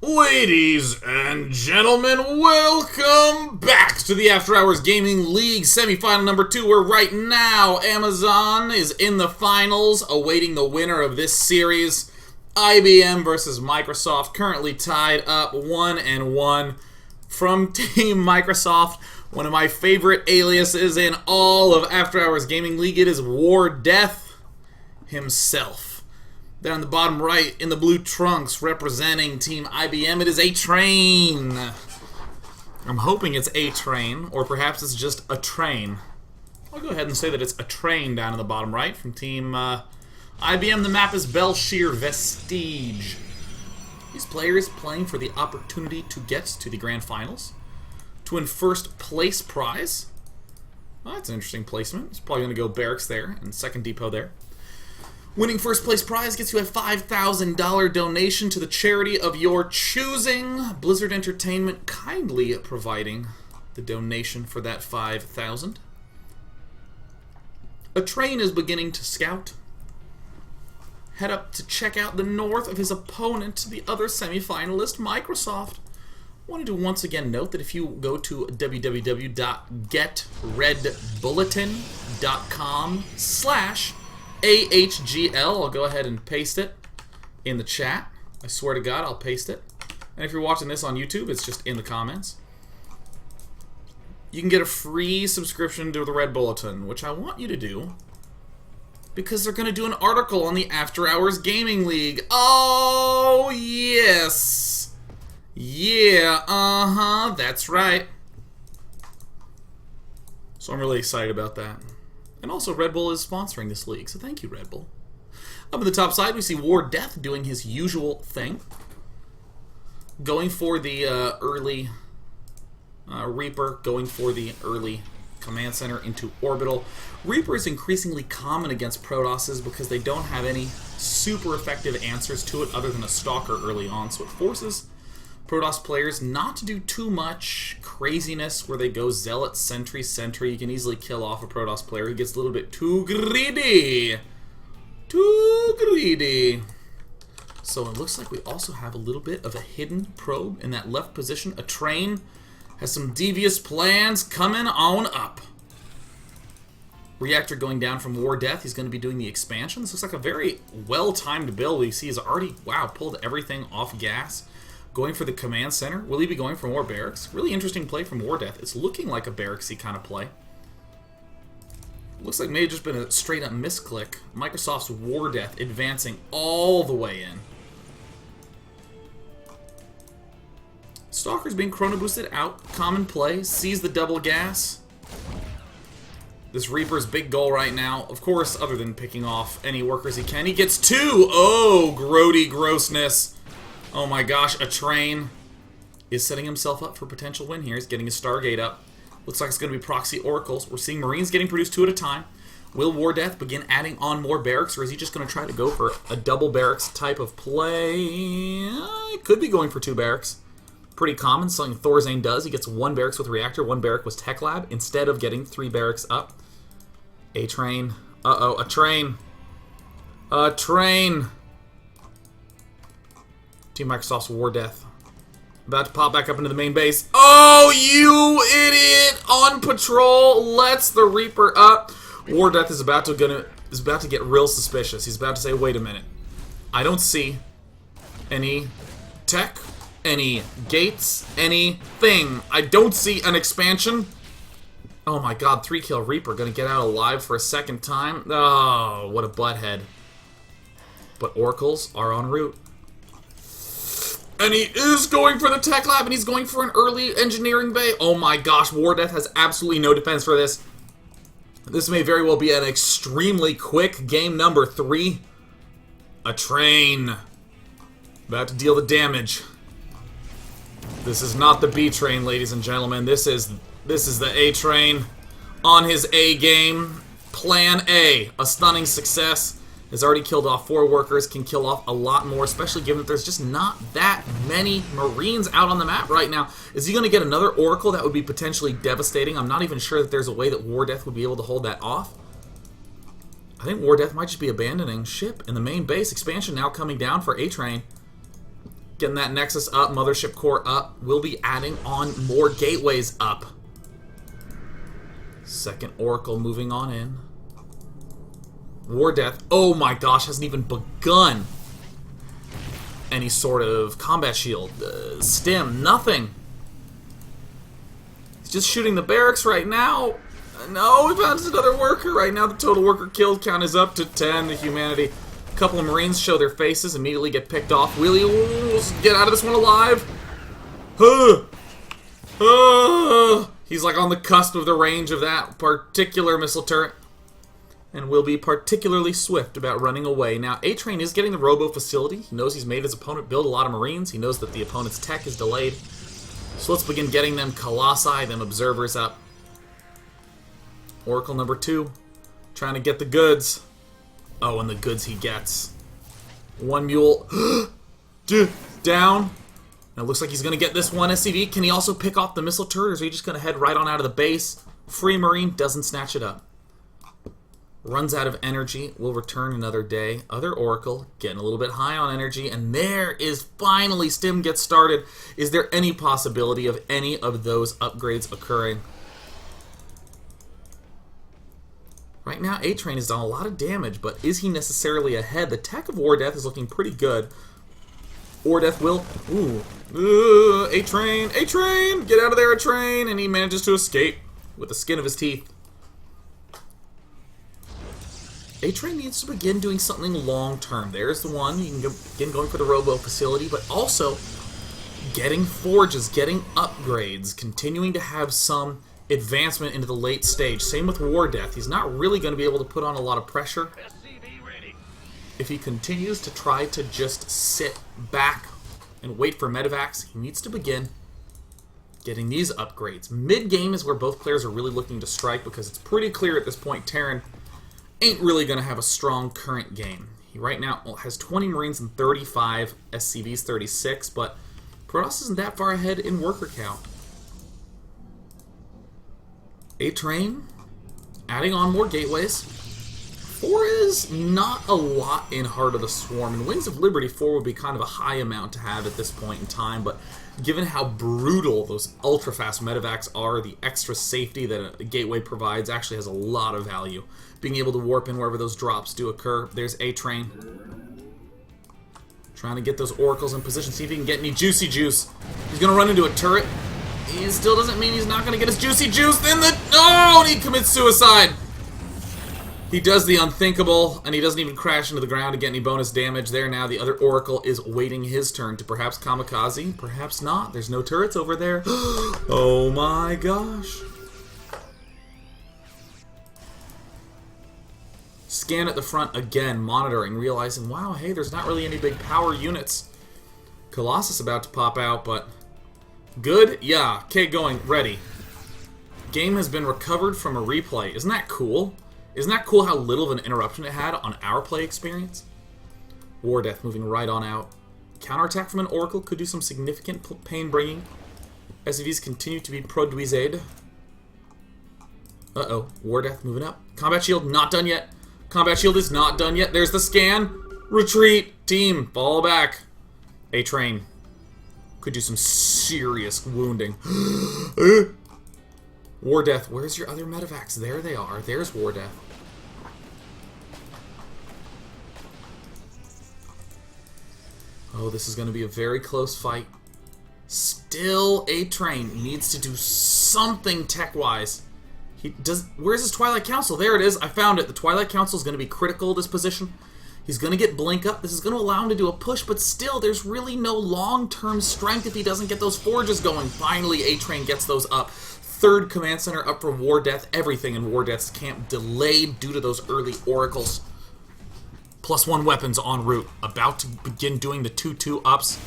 Ladies and gentlemen, welcome back to the After Hours Gaming League Semifinal number 2, where right now Amazon is in the finals, awaiting the winner of this series. IBM versus Microsoft, currently tied up 1-1 from Team Microsoft. One of my favorite aliases in all of After Hours Gaming League. It is War Death himself. Down the bottom right, in the blue trunks, representing Team IBM, it is A-Train. I'm hoping it's A-Train, or perhaps it's just a train. I'll go ahead and say that it's a train down in the bottom right from Team IBM. The map is Belshir Vestige. These players playing for the opportunity to get to the Grand Finals, to win first place prize. Well, that's an interesting placement. It's probably going to go Barracks there and second depot there. Winning first place prize gets you a $5,000 donation to the charity of your choosing. Blizzard Entertainment kindly providing the donation for that $5,000. A train is beginning to scout. Head up to check out the north of his opponent, the other semifinalist, Microsoft. Wanted to once again note that if you go to www.getredbulletin.com/AHGL. I'll go ahead and paste it in the chat. I swear to God, I'll paste it. And if you're watching this on YouTube, it's just in the comments. You can get a free subscription to the Red Bulletin, which I want you to do because they're going to do an article on the After Hours Gaming League. Oh, yes. Yeah, that's right. So I'm really excited about that. And also, Red Bull is sponsoring this league, so thank you, Red Bull. Up on the top side, we see War Death doing his usual thing. Going for the early Reaper, going for the early Command Center into Orbital. Reaper is increasingly common against Protosses because they don't have any super effective answers to it other than a Stalker early on, so it forces Protoss players not to do too much craziness where they go Zealot, Sentry, Sentry. You can easily kill off a Protoss player who gets a little bit too greedy. Too greedy. So it looks like we also have a little bit of a hidden probe in that left position. A train has some devious plans coming on up. Reactor going down from War Death. He's going to be doing the expansion. This looks like a very well-timed build. We see he's already, wow, pulled everything off gas. Going for the Command Center. Will he be going for more Barracks? Really interesting play from War Death. It's looking like a Barracksy kind of play. Looks like may have just been a straight-up misclick. Microsoft's War Death advancing all the way in. Stalker's being chrono boosted out. Common play. Sees the double gas. This Reaper's big goal right now, of course, other than picking off any workers he can. He gets 2! Oh, grody grossness. Oh my gosh, a train is setting himself up for potential win here. He's getting his Stargate up. Looks like it's going to be proxy oracles. We're seeing Marines getting produced 2 at a time. Will War Death begin adding on more barracks, or is he just going to try to go for a double barracks type of play? He could be going for 2 barracks. Pretty common, something Thorzane does. He gets 1 barracks with Reactor, 1 barrack with Tech Lab, instead of getting 3 barracks up. A train. Uh-oh, a train. A train. Team Microsoft's War Death. About to pop back up into the main base. Oh, you idiot! On patrol, lets the Reaper up. War Death is about to get real suspicious. He's about to say, wait a minute. I don't see any tech, any gates, anything. I don't see an expansion. Oh my god, 3-kill Reaper. Gonna get out alive for a second time. Oh, what a butthead. But Oracles are en route. And he is going for the Tech Lab, and he's going for an early engineering bay. Oh my gosh, War Death has absolutely no defense for this. This may very well be an extremely quick game number 3. A train. About to deal the damage. This is not the B train, ladies and gentlemen. This is the A train on his A game. Plan A. A stunning success. Has already killed off 4 workers, can kill off a lot more, especially given that there's just not that many Marines out on the map right now. Is he going to get another Oracle? That would be potentially devastating. I'm not even sure that there's a way that War Death would be able to hold that off. I think War Death might just be abandoning ship in the main base. Expansion now coming down for A-Train. Getting that Nexus up, Mothership Core up. We'll be adding on more gateways up. Second Oracle moving on in. War Death. Oh my gosh, hasn't even begun any sort of combat shield. Stim, nothing. He's just shooting the barracks right now. No, we found another worker. Right now the total worker killed count is up to 10. The humanity. A couple of Marines show their faces, immediately get picked off. Will he get out of this one alive? He's like on the cusp of the range of that particular missile turret. And will be particularly swift about running away. Now, A-Train is getting the Robo facility. He knows he's made his opponent build a lot of Marines. He knows that the opponent's tech is delayed. So let's begin getting them Colossi, them Observers up. Oracle number 2. Trying to get the goods. Oh, and the goods he gets. One mule. Down. Now, it looks like he's going to get this one SCV. Can he also pick off the missile turret, or is he just going to head right on out of the base? Free Marine doesn't snatch it up. Runs out of energy. Will return another day. Other Oracle getting a little bit high on energy. And there is finally Stim gets started. Is there any possibility of any of those upgrades occurring? Right now, A-Train has done a lot of damage, but is he necessarily ahead? The tech of War Death is looking pretty good. War Death will... A-Train! A-Train! Get out of there, A-Train! And he manages to escape with the skin of his teeth. A-Train needs to begin doing something long-term. There's the one. You can begin going for the Robo facility, but also getting forges, getting upgrades, continuing to have some advancement into the late stage. Same with War Death. He's not really going to be able to put on a lot of pressure if he continues to try to just sit back and wait for medevacs. He needs to begin getting these upgrades. Mid-game is where both players are really looking to strike, because it's pretty clear at this point Terran ain't really going to have a strong current game. He right now has 20 Marines and 35 SCVs, 36, but Protoss isn't that far ahead in worker count. A-Train, adding on more gateways. 4 is not a lot in Heart of the Swarm, and Wings of Liberty 4 would be kind of a high amount to have at this point in time, but given how brutal those ultra-fast medevacs are, the extra safety that a gateway provides actually has a lot of value. Being able to warp in wherever those drops do occur. There's A-Train. Trying to get those Oracles in position, see if he can get any Juicy Juice. He's going to run into a turret. He still doesn't mean he's not going to get his Juicy Juice. Then oh, and he commits suicide. He does the unthinkable, and he doesn't even crash into the ground to get any bonus damage there. Now the other Oracle is waiting his turn to perhaps kamikaze, perhaps not. There's no turrets over there. Oh my gosh. Scan at the front again, monitoring, realizing, wow, hey, there's not really any big power units. Colossus about to pop out, but good? Yeah. Okay, going. Ready. Game has been recovered from a replay. Isn't that cool? Isn't that cool how little of an interruption it had on our play experience? War Death moving right on out. Counterattack from an Oracle could do some significant pain bringing. SCVs continue to be produised. Uh-oh. War Death moving up. Combat Shield not done yet. Combat Shield is not done yet. There's the scan. Retreat. Team, fall back. A-Train could do some serious wounding. War Death, where's your other medevacs? There they are. There's War Death. Oh, this is going to be a very close fight. Still, A-Train needs to do something tech-wise. He does. Where's his Twilight Council? There it is. I found it. The Twilight Council is going to be critical this position. He's going to get Blink up. This is going to allow him to do a push, but still, there's really no long-term strength if he doesn't get those forges going. Finally, A-Train gets those up. Third command center up for War Death. Everything in War Death's camp delayed due to those early Oracles. +1 weapons en route. About to begin doing the 2-2 ups.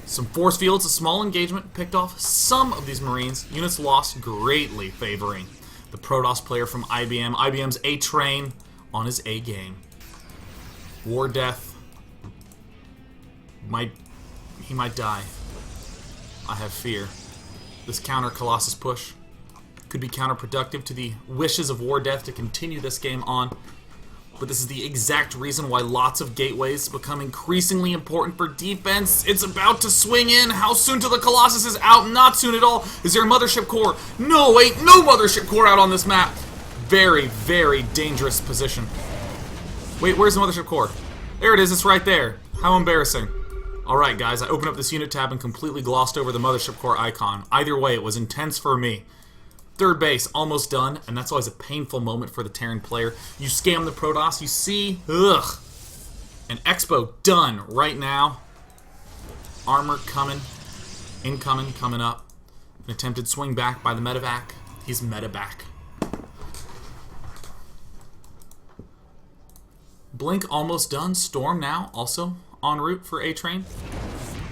Some force fields, a small engagement, picked off some of these Marines. Units lost greatly favoring the Protoss player from IBM. IBM's A-Train on his A-game. War Death. He might die. I have fear. This counter Colossus push could be counterproductive to the wishes of War Death to continue this game on. but this is the exact reason why lots of gateways become increasingly important for defense. It's about to swing in. How soon till the Colossus is out? Not soon at all. Is there a mothership core? No, wait, no mothership core out on this map. Very, very dangerous position. Wait, where's the mothership core? There it is, it's right there. How embarrassing. Alright guys, I opened up this unit tab and completely glossed over the mothership core icon. Either way, it was intense for me. Third base, almost done, and that's always a painful moment for the Terran player. You scam the Protoss, you see, ugh. And Expo done right now. Armor coming, incoming, coming up. An attempted swing back by the medevac. He's medevac. Blink almost done. Storm now, also en route for A-Train.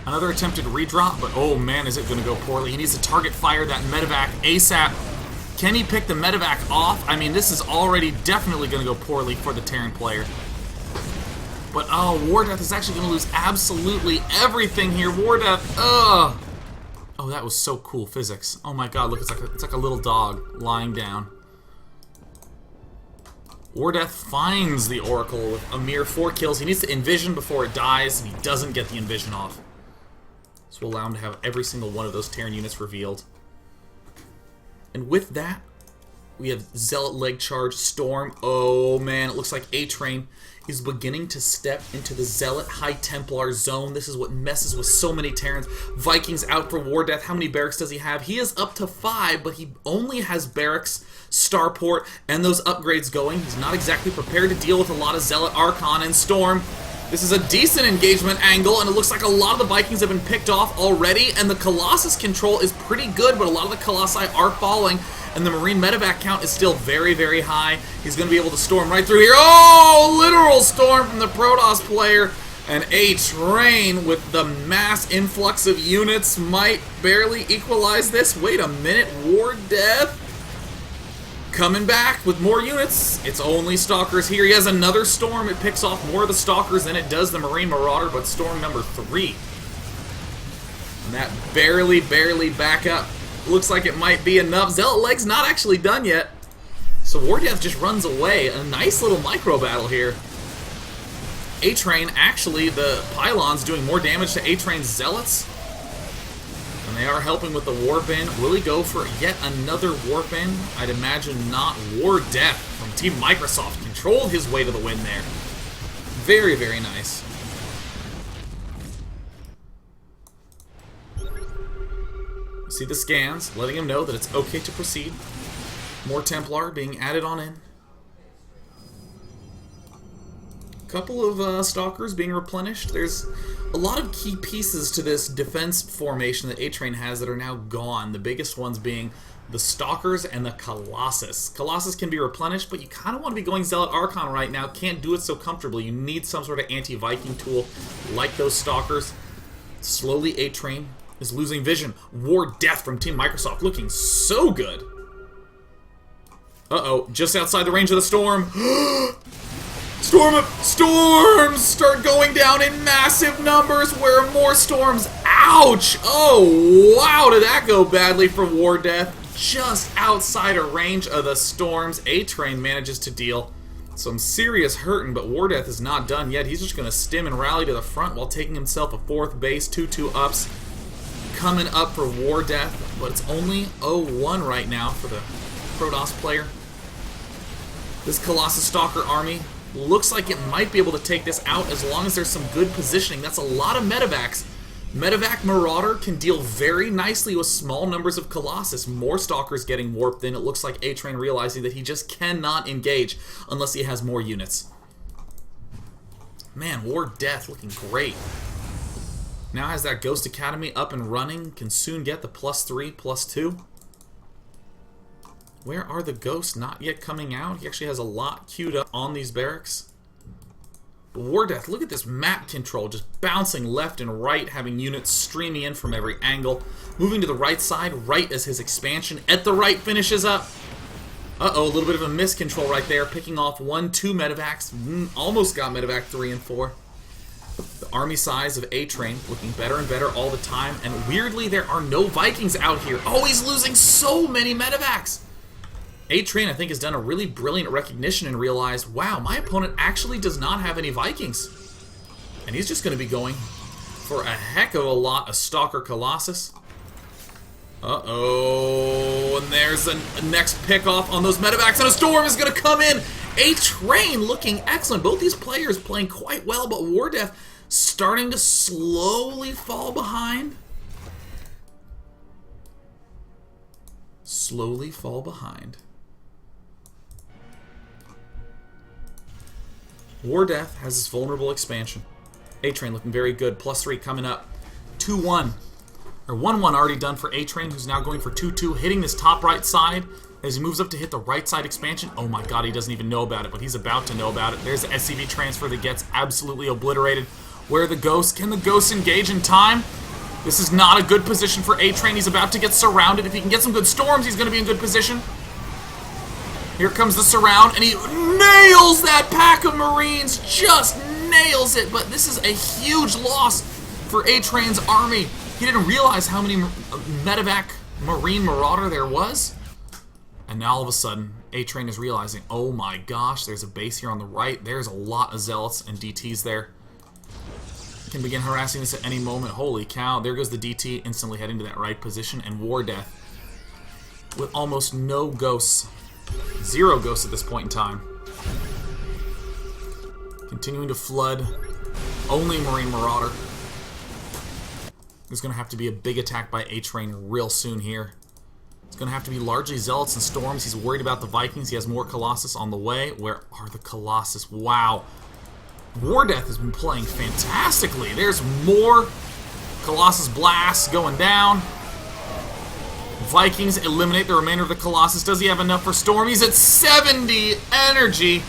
Another attempted redrop, but oh man, is it going to go poorly. He needs to target fire that medevac ASAP. Can he pick the medevac off? I mean, this is already definitely going to go poorly for the Terran player. But oh, War Death is actually going to lose absolutely everything here. War Death, ugh. Oh, that was so cool, physics. Oh my god, look, it's like a little dog lying down. War Death finds the Oracle with a mere 4 kills. He needs to envision before it dies, and he doesn't get the envision off. So we'll allow him to have every single one of those Terran units revealed. And with that, we have Zealot Leg Charge, Storm. Oh man, it looks like A-Train is beginning to step into the Zealot High Templar zone. This is what messes with so many Terrans. Vikings out for War Death. How many barracks does he have? He is up to 5, but he only has barracks, starport, and those upgrades going. He's not exactly prepared to deal with a lot of Zealot Archon and Storm. This is a decent engagement angle, and it looks like a lot of the Vikings have been picked off already, and the Colossus control is pretty good, but a lot of the Colossi are falling, and the Marine medevac count is still very, very high. He's going to be able to storm right through here. Oh, literal storm from the Protoss player, and A-Train with the mass influx of units might barely equalize this. Wait a minute, War Death coming back with more units. It's only Stalkers here. He has another Storm. It picks off more of the Stalkers than it does the Marine Marauder, but Storm number 3. And that barely back up. Looks like it might be enough. Zealot Leg's not actually done yet. So War Death just runs away. A nice little micro battle here. A-Train, actually, the pylons doing more damage to A-Train's Zealots. And they are helping with the Warp In. Will he go for yet another Warp In? I'd imagine not. War Death from Team Microsoft controlled his way to the win there. Very, very nice. See the scans, letting him know that it's okay to proceed. More Templar being added on in. Couple of Stalkers being replenished. There's a lot of key pieces to this defense formation that A-Train has that are now gone. The biggest ones being the Stalkers and the Colossus. Colossus can be replenished, but you kind of want to be going Zealot Archon right now. Can't do it so comfortably. You need some sort of anti-Viking tool like those Stalkers. Slowly A-Train is losing vision. War Death from Team Microsoft looking so good. Uh-oh, just outside the range of the Storm. Storms start going down in massive numbers. Where are more storms? Ouch! Oh, wow, did that go badly for War Death? Just outside of range of the storms, A-Train manages to deal some serious hurting, but War Death is not done yet. He's just going to stim and rally to the front while taking himself a 4th base, 2-2 ups. Coming up for War Death, but it's only 0-1 right now for the Protoss player. This Colossus Stalker army looks like it might be able to take this out as long as there's some good positioning. That's a lot of medevacs. Medevac Marauder can deal very nicely with small numbers of Colossus. More Stalkers getting warped in. It looks like A-Train realizing that he just cannot engage unless he has more units. Man, War Death looking great. Now has that Ghost Academy up and running. Can soon get the +3, +2. Where are the ghosts not yet coming out? He actually has a lot queued up on these barracks. War Death, look at this map control, just bouncing left and right, having units streaming in from every angle. Moving to the right side, right as his expansion at the right finishes up. Uh-oh, a little bit of a miscontrol right there, picking off 1, 2 medevacs. Almost got medevac 3 and 4. The army size of A-Train looking better and better all the time, and weirdly there are no Vikings out here. Oh, he's losing so many medevacs! A-Train, I think, has done a really brilliant recognition and realized, wow, my opponent actually does not have any Vikings. And he's just going to be going for a heck of a lot of Stalker Colossus. Uh-oh, and there's a next pick-off on those medevacs, and a Storm is going to come in. A-Train looking excellent. Both these players playing quite well, but War Death starting to slowly fall behind. Slowly fall behind. War Death has his vulnerable expansion. A-Train looking very good. +3 coming up. 2-1. Or 1-1 already done for A-Train, who's now going for 2-2, hitting this top right side as he moves up to hit the right side expansion. Oh my god, he doesn't even know about it, but he's about to know about it. There's the SCV transfer that gets absolutely obliterated. Where are the ghosts? Can the ghosts engage in time? This is not a good position for A-Train. He's about to get surrounded. If he can get some good storms, he's going to be in good position. Here comes the surround, and he nails that pack of Marines. Just nails it, but this is a huge loss for A-Train's army. He didn't realize how many medevac Marine Marauder there was. And now all of a sudden, A-Train is realizing, oh my gosh, there's a base here on the right. There's a lot of Zealots and DTs there. Can begin harassing this at any moment. Holy cow, there goes the DT, instantly heading to that right position, and War Death with almost no ghosts. 0 ghosts at this point in time. Continuing to flood. Only Marine Marauder. There's going to have to be a big attack by A-Train real soon here. It's going to have to be largely Zealots and Storms. He's worried about the Vikings. He has more Colossus on the way. Where are the Colossus? Wow. War Death has been playing fantastically. There's more Colossus blasts going down. Vikings eliminate the remainder of the Colossus. Does he have enough for Storm? He's at 70 energy.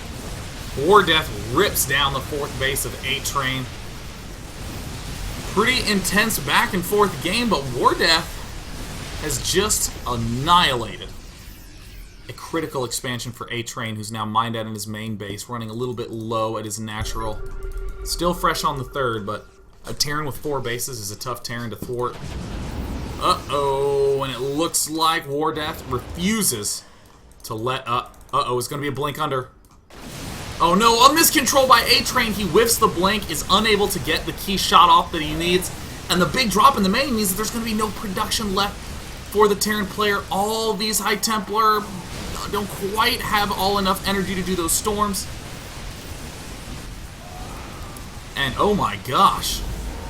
War Death rips down the 4th base of A-Train. Pretty intense back and forth game, but War Death has just annihilated a critical expansion for A-Train, who's now mined out in his main base, running a little bit low at his natural. Still fresh on the 3rd, but a Terran with 4 bases is a tough Terran to thwart. Uh-oh, and it looks like War Death refuses to let up. Uh-oh, it's going to be a blink under. Oh no, a miscontrol by A-Train. He whiffs the blink, is unable to get the key shot off that he needs, and the big drop in the main means that there's going to be no production left for the Terran player. All these High Templar don't quite have all enough energy to do those storms. And oh my gosh,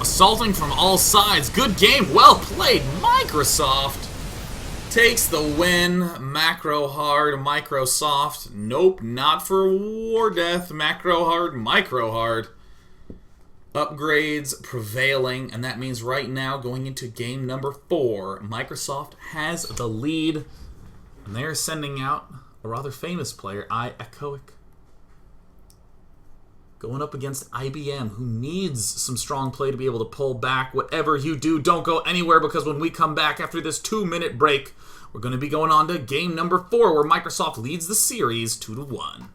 assaulting from all sides. Good game, well played. Microsoft takes the win. Macro hard, Microsoft. Nope, not for War Death. Macro hard, micro hard. Upgrades prevailing, and that means right now, going into game number 4, Microsoft has the lead, and they're sending out a rather famous player, Echoic, going up against IBM, who needs some strong play to be able to pull back. Whatever you do, don't go anywhere, because when we come back after this 2-minute break, we're going to be going on to game number 4, where Microsoft leads the series 2-1.